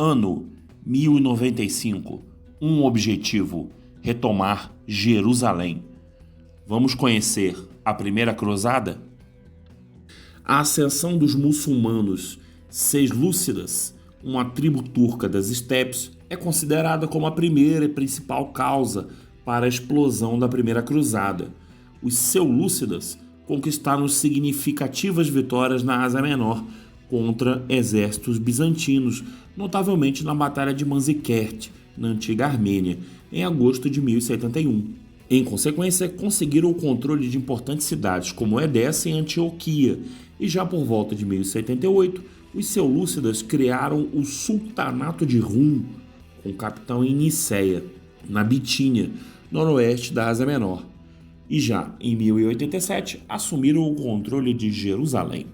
Ano 1095. Um objetivo: retomar Jerusalém. Vamos conhecer a Primeira Cruzada? A ascensão dos muçulmanos selúcidas, uma tribo turca das estepes, é considerada como a primeira e principal causa para a explosão da Primeira Cruzada. Os selúcidas conquistaram significativas vitórias na Ásia Menor contra exércitos bizantinos, notavelmente na Batalha de Manzikert, na antiga Armênia, em agosto de 1071. Em consequência, conseguiram o controle de importantes cidades como Edessa e Antioquia, e já por volta de 1078, os selúcidas criaram o Sultanato de Rum, com capital em Niceia, na Bitínia, noroeste da Ásia Menor. E já em 1087, assumiram o controle de Jerusalém.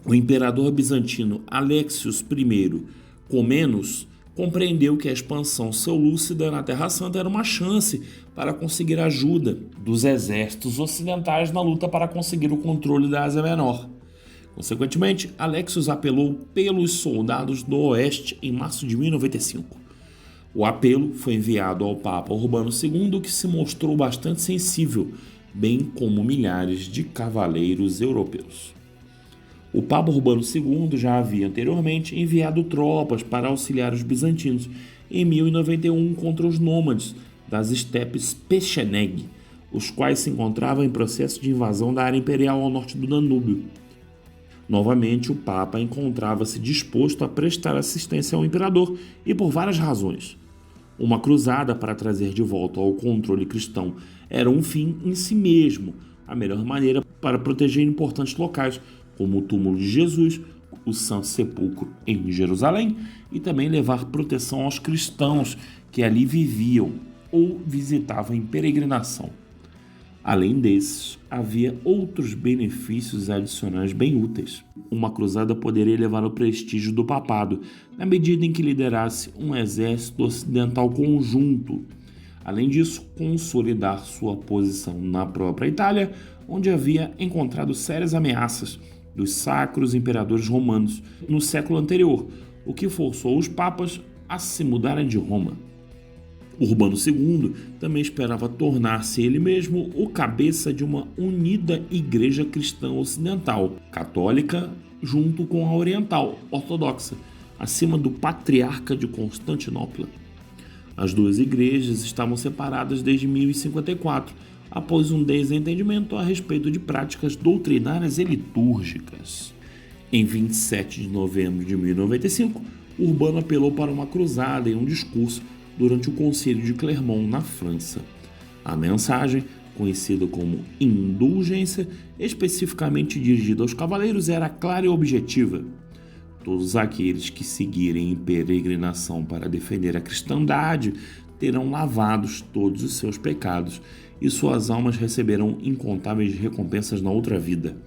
O imperador bizantino Alexios I Comnenus compreendeu que a expansão selúcida na Terra Santa era uma chance para conseguir ajuda dos exércitos ocidentais na luta para conseguir o controle da Ásia Menor. Consequentemente, Alexios apelou pelos soldados do Oeste em março de 1095. O apelo foi enviado ao Papa Urbano II, que se mostrou bastante sensível, bem como milhares de cavaleiros europeus. O Papa Urbano II já havia anteriormente enviado tropas para auxiliar os bizantinos em 1091 contra os nômades das estepes Pecheneg, os quais se encontravam em processo de invasão da área imperial ao norte do Danúbio. Novamente, o Papa encontrava-se disposto a prestar assistência ao imperador e por várias razões. Uma cruzada para trazer de volta ao controle cristão era um fim em si mesmo, a melhor maneira para proteger importantes locais, como o túmulo de Jesus, o Santo Sepulcro em Jerusalém, e também levar proteção aos cristãos que ali viviam ou visitavam em peregrinação. Além desses, havia outros benefícios adicionais bem úteis. Uma cruzada poderia elevar o prestígio do papado, na medida em que liderasse um exército ocidental conjunto. Além disso, consolidar sua posição na própria Itália, onde havia encontrado sérias ameaças dos sacros imperadores romanos no século anterior, o que forçou os papas a se mudarem de Roma. Urbano II também esperava tornar-se ele mesmo o cabeça de uma unida igreja cristã ocidental, católica, junto com a oriental, ortodoxa, acima do patriarca de Constantinopla. As duas igrejas estavam separadas desde 1054, após um desentendimento a respeito de práticas doutrinárias e litúrgicas. Em 27 de novembro de 1095, Urbano apelou para uma cruzada em um discurso durante o Concílio de Clermont, na França. A mensagem, conhecida como indulgência, especificamente dirigida aos cavaleiros, era clara e objetiva. Todos aqueles que seguirem em peregrinação para defender a cristandade terão lavados todos os seus pecados e suas almas receberão incontáveis recompensas na outra vida.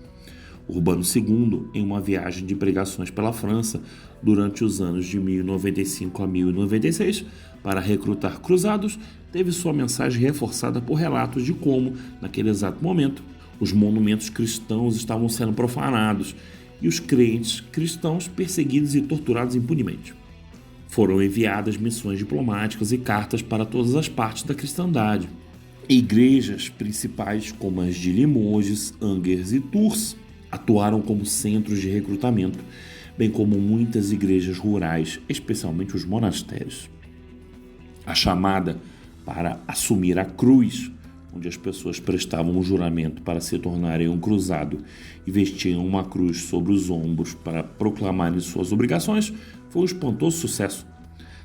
Urbano II, em uma viagem de pregações pela França durante os anos de 1095 a 1096, para recrutar cruzados, teve sua mensagem reforçada por relatos de como, naquele exato momento, os monumentos cristãos estavam sendo profanados e os crentes cristãos perseguidos e torturados impunemente. Foram enviadas missões diplomáticas e cartas para todas as partes da cristandade. Igrejas principais, como as de Limoges, Angers e Tours, atuaram como centros de recrutamento, bem como muitas igrejas rurais, especialmente os monastérios. A chamada para assumir a cruz, onde as pessoas prestavam um juramento para se tornarem um cruzado e vestiam uma cruz sobre os ombros para proclamarem suas obrigações, foi um espantoso sucesso.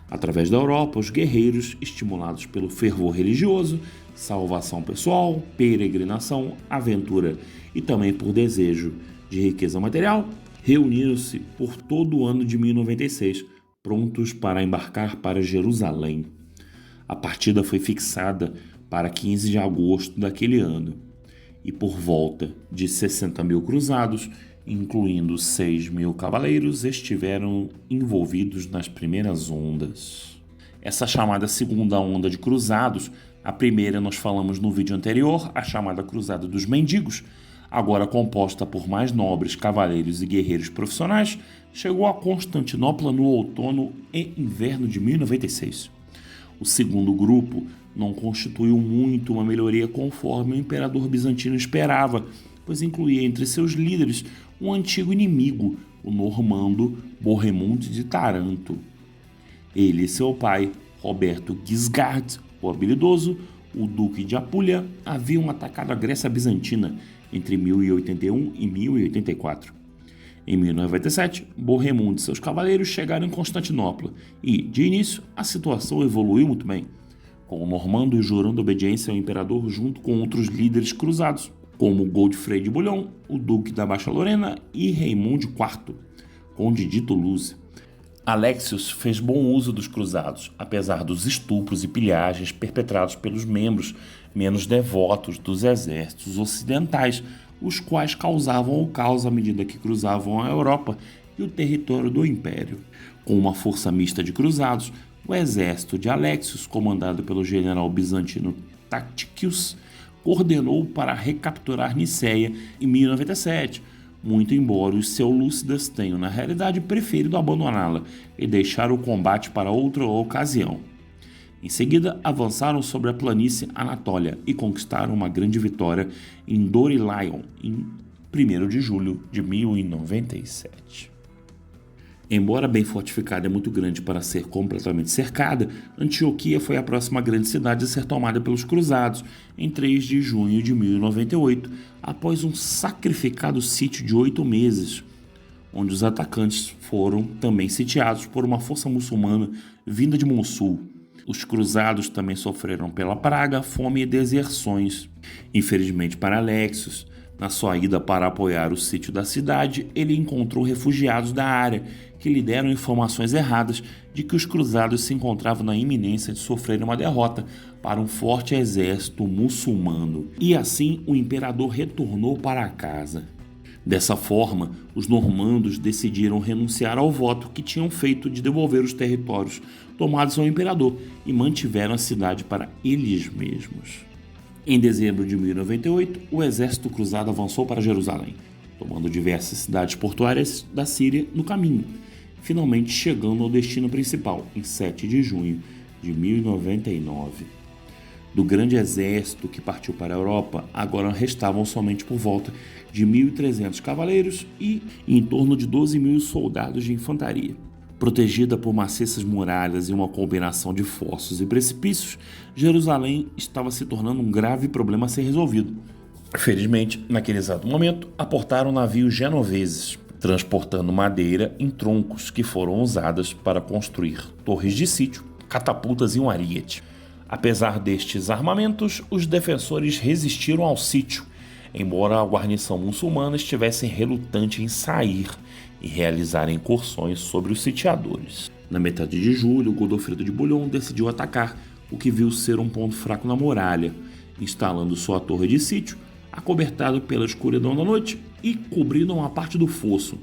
Através da Europa, os guerreiros, estimulados pelo fervor religioso, salvação pessoal, peregrinação, aventura e também por desejo de riqueza material, reuniram-se por todo o ano de 1096, prontos para embarcar para Jerusalém. A partida foi fixada para 15 de agosto daquele ano, e por volta de 60 mil cruzados, incluindo 6 mil cavaleiros, estiveram envolvidos nas primeiras ondas. Essa chamada segunda onda de cruzados, a primeira nós falamos no vídeo anterior, a chamada Cruzada dos Mendigos, agora composta por mais nobres cavaleiros e guerreiros profissionais, chegou a Constantinopla no outono e inverno de 1096. O segundo grupo não constituiu muito uma melhoria conforme o imperador bizantino esperava, pois incluía entre seus líderes um antigo inimigo, o normando Bohemund de Taranto. Ele e seu pai, Roberto Guiscard, o habilidoso, o duque de Apulia, haviam atacado a Grécia Bizantina entre 1081 e 1084. Em 1097, Bohemund e seus cavaleiros chegaram em Constantinopla e, de início, a situação evoluiu muito bem, com o normando jurando obediência ao imperador junto com outros líderes cruzados, como Godfrey de Bouillon, o duque da Baixa Lorena, e Raimundo IV, conde de Toulouse. Alexios fez bom uso dos cruzados, apesar dos estupros e pilhagens perpetrados pelos membros menos devotos dos exércitos ocidentais, os quais causavam o caos à medida que cruzavam a Europa e o território do Império. Com uma força mista de cruzados, o exército de Alexios, comandado pelo general bizantino Tácticos, ordenou para recapturar Nicéia em 1097, muito embora os Seleucidas tenham, na realidade, preferido abandoná-la e deixar o combate para outra ocasião. Em seguida, avançaram sobre a planície Anatólia e conquistaram uma grande vitória em Dorylaeum, em 1º de julho de 1097. Embora bem fortificada e muito grande para ser completamente cercada, Antioquia foi a próxima grande cidade a ser tomada pelos cruzados em 3 de junho de 1098, após um sacrificado sítio de 8 meses, onde os atacantes foram também sitiados por uma força muçulmana vinda de Mossul. Os cruzados também sofreram pela praga, fome e deserções. Infelizmente para Alexios, na sua ida para apoiar o sítio da cidade, ele encontrou refugiados da área que lhe deram informações erradas de que os cruzados se encontravam na iminência de sofrer uma derrota para um forte exército muçulmano. E assim o imperador retornou para casa. Dessa forma, os normandos decidiram renunciar ao voto que tinham feito de devolver os territórios tomados ao imperador e mantiveram a cidade para eles mesmos. Em dezembro de 1098, o exército cruzado avançou para Jerusalém, tomando diversas cidades portuárias da Síria no caminho, finalmente chegando ao destino principal, em 7 de junho de 1099. Do grande exército que partiu para a Europa, agora restavam somente por volta de 1.300 cavaleiros e em torno de 12.000 soldados de infantaria. Protegida por maciças muralhas e uma combinação de fossos e precipícios, Jerusalém estava se tornando um grave problema a ser resolvido. Felizmente, naquele exato momento, aportaram navios genoveses, transportando madeira em troncos que foram usadas para construir torres de sítio, catapultas e um ariete. Apesar destes armamentos, os defensores resistiram ao sítio, embora a guarnição muçulmana estivesse relutante em sair e realizar incursões sobre os sitiadores. Na metade de julho, Godofredo de Bouillon decidiu atacar o que viu ser um ponto fraco na muralha, instalando sua torre de sítio, acobertado pela escuridão da noite e cobrindo uma parte do fosso,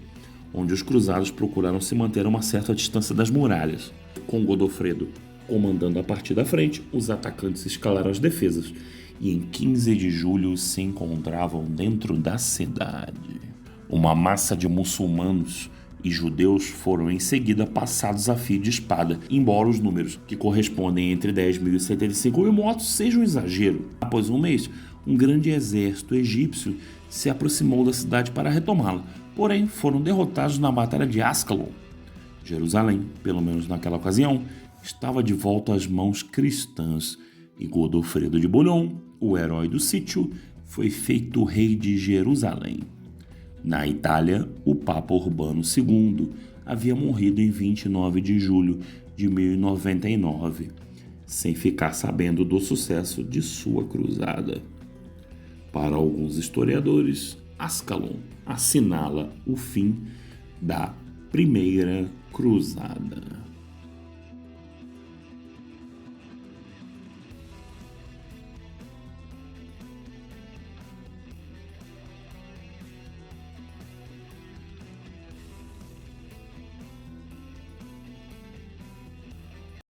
onde os cruzados procuraram se manter a uma certa distância das muralhas. Com Godofredo comandando a partir da frente, os atacantes escalaram as defesas e em 15 de julho se encontravam dentro da cidade. Uma massa de muçulmanos e judeus foram em seguida passados a fio de espada, embora os números, que correspondem entre 10.000 e 75.000 mortos, sejam um exagero. Após um mês, um grande exército egípcio se aproximou da cidade para retomá-la, porém foram derrotados na Batalha de Ascalon. Jerusalém, pelo menos naquela ocasião, estava de volta às mãos cristãs e Godofredo de Bouillon, o herói do sítio, foi feito rei de Jerusalém. Na Itália, o Papa Urbano II havia morrido em 29 de julho de 1099, sem ficar sabendo do sucesso de sua cruzada. Para alguns historiadores, Ascalon assinala o fim da Primeira Cruzada.